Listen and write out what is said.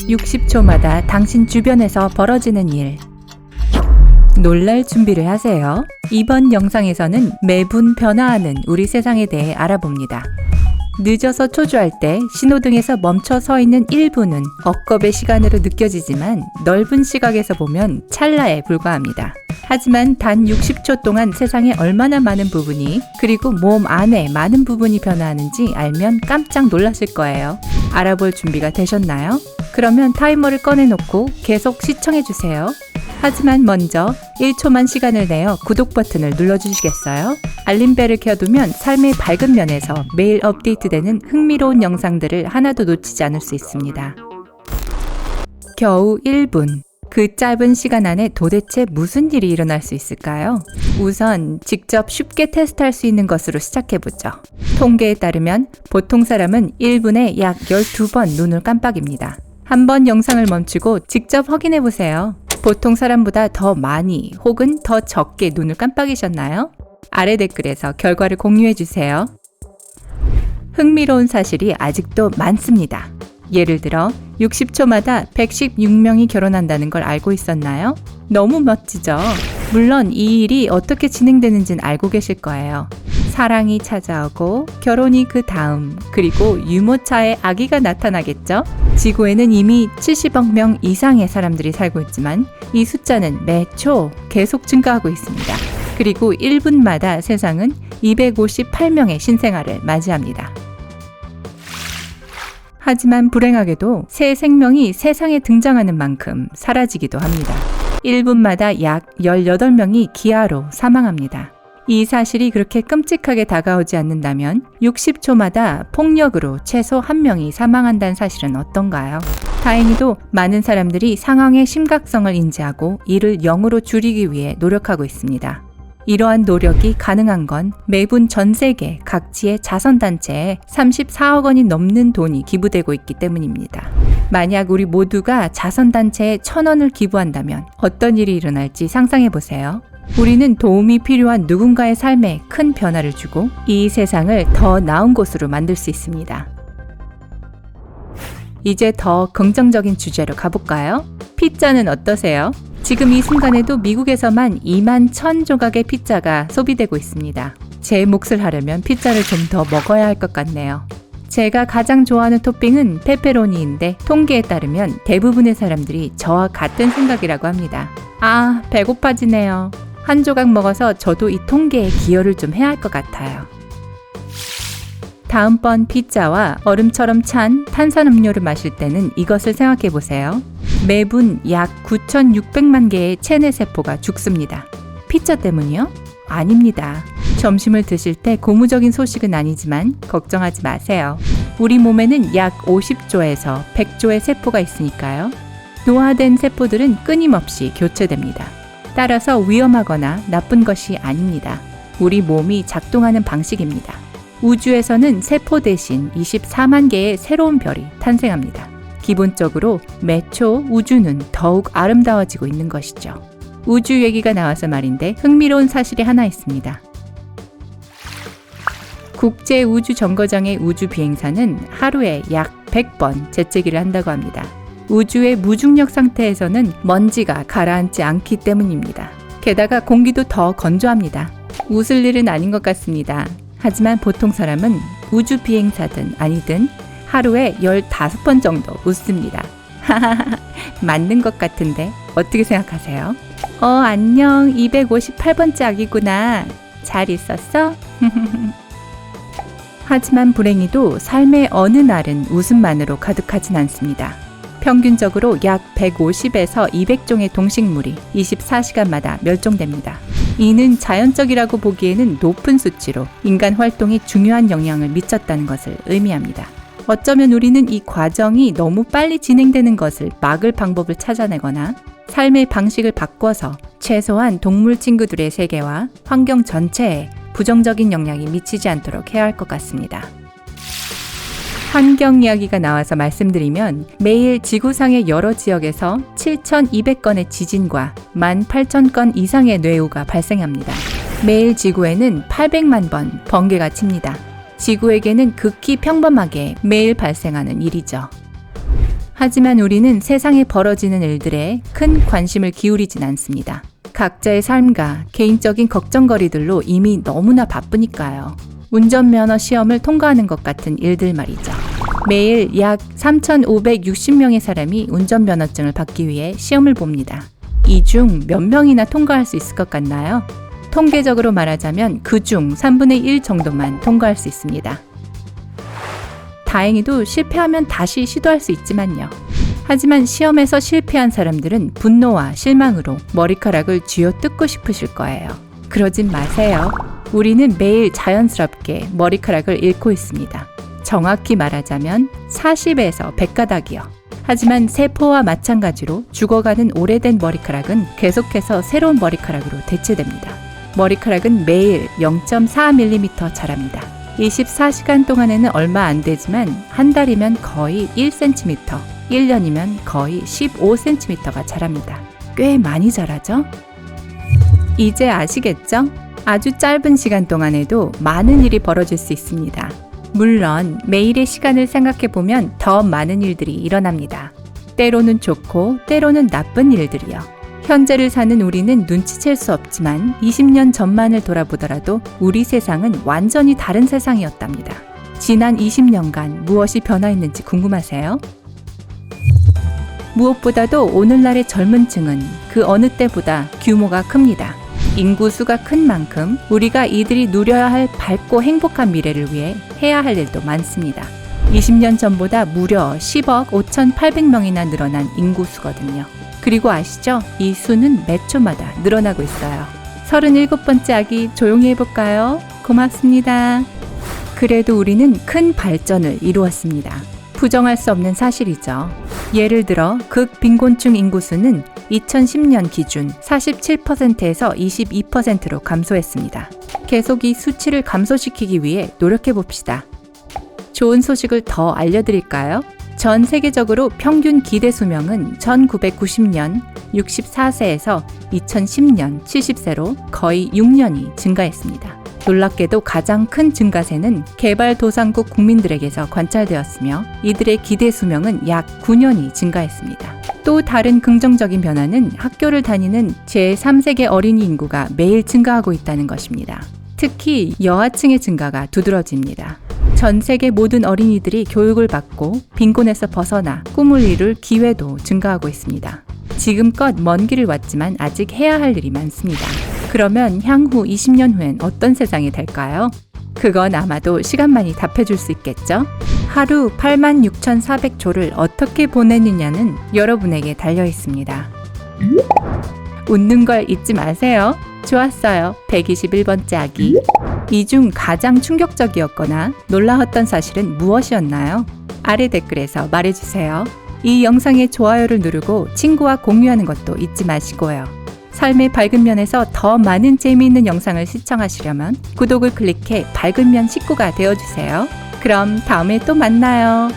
(60초마다) 당신 주변에서 벌어지는 일. 놀랄 준비를 하세요. 이번 영상에서는 매분 변화하는 우리 세상에 대해 알아봅니다. 늦어서 초조할 때 신호등에서 멈춰 서 있는 1분은 억겁의 시간으로 느껴지지만 넓은 시각에서 보면 찰나에 불과합니다. 하지만 단 60초 동안 세상에 얼마나 많은 부분이, 그리고 몸 안에 많은 부분이 변화하는지 알면 깜짝 놀라실 거예요. 알아볼 준비가 되셨나요? 그러면 타이머를 꺼내놓고 계속 시청해주세요. 하지만 먼저 1초만 시간을 내어 구독 버튼을 눌러주시겠어요? 알림벨을 켜두면 삶의 밝은 면에서 매일 업데이트되는 흥미로운 영상들을 하나도 놓치지 않을 수 있습니다. 겨우 1분. 그 짧은 시간 안에 도대체 무슨 일이 일어날 수 있을까요? 우선 직접 쉽게 테스트할 수 있는 것으로 시작해보죠. 통계에 따르면 보통 사람은 1분에 약 12번 눈을 깜빡입니다. 한번 영상을 멈추고 직접 확인해보세요. 보통 사람보다 더 많이 혹은 더 적게 눈을 깜빡이셨나요? 아래 댓글에서 결과를 공유해주세요. 흥미로운 사실이 아직도 많습니다. 예를 들어 60초마다 116명이 결혼한다는 걸 알고 있었나요? 너무 멋지죠? 물론 이 일이 어떻게 진행되는지는 알고 계실 거예요. 사랑이 찾아오고 결혼이 그 다음, 그리고 유모차에 아기가 나타나겠죠? 지구에는 이미 70억 명 이상의 사람들이 살고 있지만 이 숫자는 매초 계속 증가하고 있습니다. 그리고 1분마다 세상은 258명의 신생아를 맞이합니다. 하지만 불행하게도 새 생명이 세상에 등장하는 만큼 사라지기도 합니다. 1분마다 약 18명이 기아로 사망합니다. 이 사실이 그렇게 끔찍하게 다가오지 않는다면 60초마다 폭력으로 최소 1명이 사망한다는 사실은 어떤가요? 다행히도 많은 사람들이 상황의 심각성을 인지하고 이를 0으로 줄이기 위해 노력하고 있습니다. 이러한 노력이 가능한 건 매분 전 세계 각지의 자선단체에 34억 원이 넘는 돈이 기부되고 있기 때문입니다. 만약 우리 모두가 자선단체에 1,000원을 기부한다면 어떤 일이 일어날지 상상해보세요. 우리는 도움이 필요한 누군가의 삶에 큰 변화를 주고 이 세상을 더 나은 곳으로 만들 수 있습니다. 이제 더 긍정적인 주제로 가볼까요? 피자는 어떠세요? 지금 이 순간에도 미국에서만 21,000조각의 피자가 소비되고 있습니다. 제 몫을 하려면 피자를 좀 더 먹어야 할 것 같네요. 제가 가장 좋아하는 토핑은 페페로니인데 통계에 따르면 대부분의 사람들이 저와 같은 생각이라고 합니다. 아, 배고파지네요. 한 조각 먹어서 저도 이 통계에 기여를 좀 해야 할 것 같아요. 다음번 피자와 얼음처럼 찬 탄산음료를 마실 때는 이것을 생각해 보세요. 매분 약 9,600만 개의 체내세포가 죽습니다. 피자 때문이요? 아닙니다. 점심을 드실 때 고무적인 소식은 아니지만 걱정하지 마세요. 우리 몸에는 약 50조에서 100조의 세포가 있으니까요. 노화된 세포들은 끊임없이 교체됩니다. 따라서 위험하거나 나쁜 것이 아닙니다. 우리 몸이 작동하는 방식입니다. 우주에서는 세포 대신 24만 개의 새로운 별이 탄생합니다. 기본적으로 매초 우주는 더욱 아름다워지고 있는 것이죠. 우주 얘기가 나와서 말인데 흥미로운 사실이 하나 있습니다. 국제우주정거장의 우주 비행사는 하루에 약 100번 재채기를 한다고 합니다. 우주의 무중력 상태에서는 먼지가 가라앉지 않기 때문입니다. 게다가 공기도 더 건조합니다. 웃을 일은 아닌 것 같습니다. 하지만 보통 사람은 우주 비행사든 아니든 하루에 15번 정도 웃습니다. 맞는 것 같은데 어떻게 생각하세요? 안녕, 258번째 아기구나. 잘 있었어? 하지만 불행히도 삶의 어느 날은 웃음만으로 가득하진 않습니다. 평균적으로 약 150에서 200종의 동식물이 24시간마다 멸종됩니다. 이는 자연적이라고 보기에는 높은 수치로 인간 활동에 중요한 영향을 미쳤다는 것을 의미합니다. 어쩌면 우리는 이 과정이 너무 빨리 진행되는 것을 막을 방법을 찾아내거나 삶의 방식을 바꿔서 최소한 동물 친구들의 세계와 환경 전체에 부정적인 영향이 미치지 않도록 해야 할 것 같습니다. 환경 이야기가 나와서 말씀드리면 매일 지구상의 여러 지역에서 7,200건의 지진과 18,000건 이상의 뇌우가 발생합니다. 매일 지구에는 800만 번 번개가 칩니다. 지구에게는 극히 평범하게 매일 발생하는 일이죠. 하지만 우리는 세상에 벌어지는 일들에 큰 관심을 기울이진 않습니다. 각자의 삶과 개인적인 걱정거리들로 이미 너무나 바쁘니까요. 운전면허 시험을 통과하는 것 같은 일들 말이죠. 매일 약 3,560명의 사람이 운전면허증을 받기 위해 시험을 봅니다. 이 중 몇 명이나 통과할 수 있을 것 같나요? 통계적으로 말하자면 그중 3분의 1 정도만 통과할 수 있습니다. 다행히도 실패하면 다시 시도할 수 있지만요. 하지만 시험에서 실패한 사람들은 분노와 실망으로 머리카락을 쥐어뜯고 싶으실 거예요. 그러진 마세요. 우리는 매일 자연스럽게 머리카락을 잃고 있습니다. 정확히 말하자면 40에서 100가닥이요. 하지만 세포와 마찬가지로 죽어가는 오래된 머리카락은 계속해서 새로운 머리카락으로 대체됩니다. 머리카락은 매일 0.4mm 자랍니다. 24시간 동안에는 얼마 안 되지만 한 달이면 거의 1cm, 1년이면 거의 15cm가 자랍니다. 꽤 많이 자라죠? 이제 아시겠죠? 아주 짧은 시간 동안에도 많은 일이 벌어질 수 있습니다. 물론 매일의 시간을 생각해보면 더 많은 일들이 일어납니다. 때로는 좋고 때로는 나쁜 일들이요. 현재를 사는 우리는 눈치챌 수 없지만 20년 전만을 돌아보더라도 우리 세상은 완전히 다른 세상이었답니다. 지난 20년간 무엇이 변화했는지 궁금하세요? 무엇보다도 오늘날의 젊은 층은 그 어느 때보다 규모가 큽니다. 인구수가 큰 만큼 우리가 이들이 누려야 할 밝고 행복한 미래를 위해 해야 할 일도 많습니다. 20년 전보다 무려 10억 5,800명이나 늘어난 인구수거든요. 그리고 아시죠? 이 수는 매 초마다 늘어나고 있어요. 37번째 아기 조용히 해볼까요? 고맙습니다. 그래도 우리는 큰 발전을 이루었습니다. 부정할 수 없는 사실이죠. 예를 들어 극빈곤층 인구수는 2010년 기준 47%에서 22%로 감소했습니다. 계속 이 수치를 감소시키기 위해 노력해봅시다. 좋은 소식을 더 알려드릴까요? 전 세계적으로 평균 기대 수명은 1990년 64세에서 2010년 70세로 거의 6년이 증가했습니다. 놀랍게도 가장 큰 증가세는 개발도상국 국민들에게서 관찰되었으며 이들의 기대 수명은 약 9년이 증가했습니다. 또 다른 긍정적인 변화는 학교를 다니는 제3세계 어린이 인구가 매일 증가하고 있다는 것입니다. 특히 여하층의 증가가 두드러집니다. 전 세계 모든 어린이들이 교육을 받고 빈곤에서 벗어나 꿈을 이룰 기회도 증가하고 있습니다. 지금껏 먼 길을 왔지만 아직 해야 할 일이 많습니다. 그러면 향후 20년 후엔 어떤 세상이 될까요? 그건 아마도 시간만이 답해줄 수 있겠죠? 하루 86,400초를 어떻게 보내느냐는 여러분에게 달려 있습니다. 웃는 걸 잊지 마세요. 좋았어요. 121번째 아기. 이 중 가장 충격적이었거나 놀라웠던 사실은 무엇이었나요? 아래 댓글에서 말해주세요. 이 영상에 좋아요를 누르고 친구와 공유하는 것도 잊지 마시고요. 삶의 밝은 면에서 더 많은 재미있는 영상을 시청하시려면 구독을 클릭해 밝은 면 식구가 되어주세요. 그럼 다음에 또 만나요.